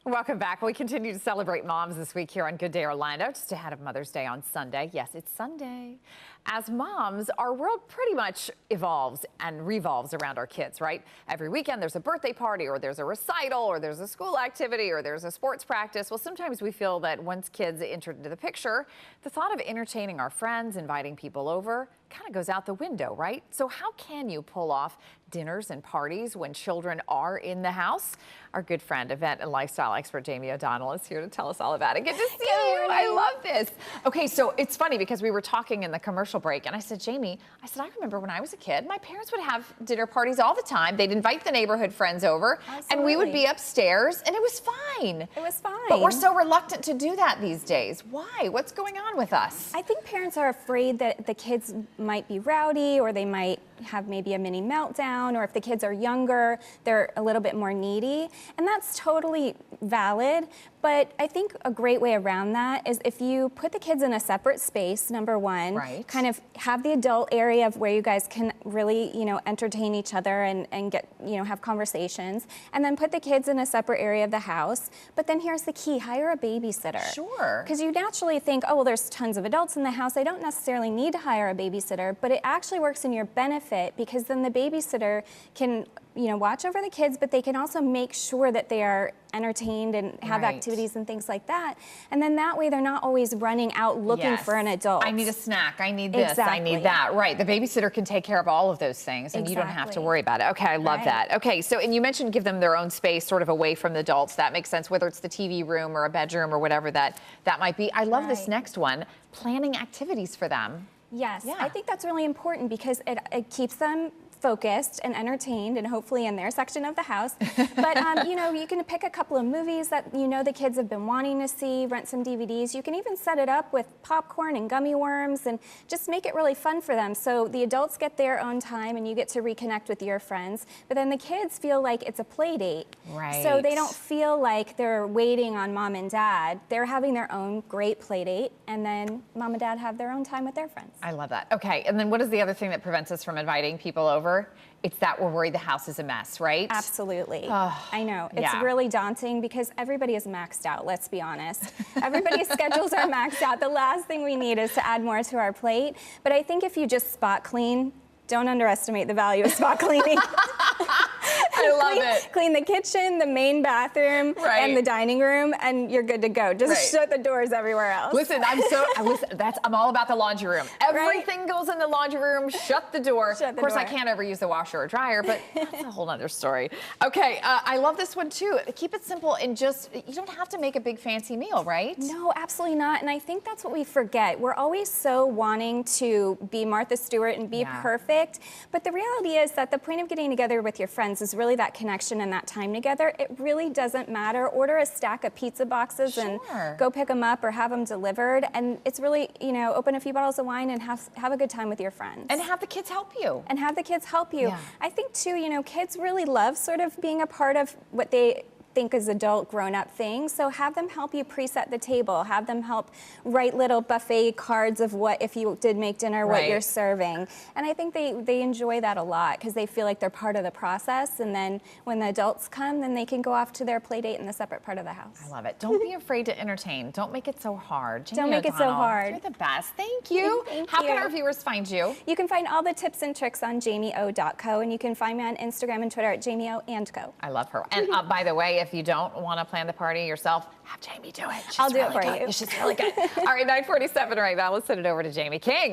Welcome back. We continue to celebrate moms this week here on Good Day Orlando, just ahead of Mother's Day on Sunday. Yes, it's Sunday. As moms, our world pretty much evolves and revolves around our kids, right? Every weekend there's a birthday party, or there's a recital, or there's a school activity, or there's a sports practice. Well, sometimes we feel that once kids enter into the picture, the thought of entertaining our friends, inviting people over, kind of goes out the window, right? So how can you pull off dinners and parties when children are in the house? Our good friend, event and lifestyle expert Jamie O'Donnell is here to tell us all about it. Good to see you. I love this. Okay, so it's funny because we were talking in the commercial break and I said, Jamie, I remember when I was a kid, my parents would have dinner parties all the time. They'd invite the neighborhood friends over. Absolutely. And we would be upstairs and it was fine. It was fine. But we're so reluctant to do that these days. Why? What's going on with us? I think parents are afraid that the kids might be rowdy, or they might have maybe a mini meltdown, or if the kids are younger, they're a little bit more needy. And that's totally valid. But I think a great way around that is if you put the kids in a separate space, number one, right. Kind of have the adult area of where you guys can really, entertain each other and get, have conversations, and then put the kids in a separate area of the house. But then here's the key, hire a babysitter. Sure. Because you naturally think, oh, well, there's tons of adults in the house. I don't necessarily need to hire a babysitter, but it actually works in your benefit because then the babysitter can watch over the kids, but they can also make sure that they are entertained and have right. activities and things like that. And then that way they're not always running out looking for an adult. I need a snack. I need this. Exactly. I need that. Right. The babysitter can take care of all of those things and you don't have to worry about it. Okay. I love that. Okay. So, and you mentioned give them their own space sort of away from the adults. That makes sense, whether it's the TV room or a bedroom or whatever that might be. I love this next one, planning activities for them. Yes. Yeah. I think that's really important because it keeps them focused and entertained, and hopefully in their section of the house. But you can pick a couple of movies that the kids have been wanting to see, rent some DVDs. You can even set it up with popcorn and gummy worms and just make it really fun for them. So the adults get their own time and you get to reconnect with your friends, but then the kids feel like it's a play date. Right. So they don't feel like they're waiting on mom and dad. They're having their own great play date, and then mom and dad have their own time with their friends. I love that. Okay, and then what is the other thing that prevents us from inviting people over? It's that we're worried the house is a mess, right? Absolutely. I know. It's yeah. really daunting because everybody is maxed out, let's be honest. Everybody's schedules are maxed out. The last thing we need is to add more to our plate. But I think if you just spot clean, don't underestimate the value of spot cleaning. I love it. Clean the kitchen, the main bathroom, and the dining room, and you're good to go. Just shut the doors everywhere else. Listen, I'm all about the laundry room. Everything goes in the laundry room. Shut the door. Of course, I can't ever use the washer or dryer, but that's a whole other story. Okay, I love this one too. Keep it simple and you don't have to make a big fancy meal, right? No, absolutely not. And I think that's what we forget. We're always so wanting to be Martha Stewart and be perfect, but the reality is that the point of getting together with your friends is really that connection and that time together. It really doesn't matter. Order a stack of pizza boxes and go pick them up or have them delivered. And it's really, open a few bottles of wine and have a good time with your friends. And have the kids help you. And have the kids help you. Yeah. I think too, kids really love sort of being a part of what they think is adult grown-up things. So have them help you preset the table. Have them help write little buffet cards of what, if you did make dinner, what you're serving. And I think they enjoy that a lot because they feel like they're part of the process. And then when the adults come, then they can go off to their play date in the separate part of the house. I love it. Don't be afraid to entertain. Don't make it so hard. Jamie Don't make it so hard. You're the best. Thank you. Thank How you. can our viewers find you? You can find all the tips and tricks on JamieO.co, and you can find me on Instagram and Twitter at JamieO&Co. I love her. And by the way, if you don't want to plan the party yourself, have Jamie do it. I'll do it for you. She's really good. All right, 9:47 right now. Let's send it over to Jamie King.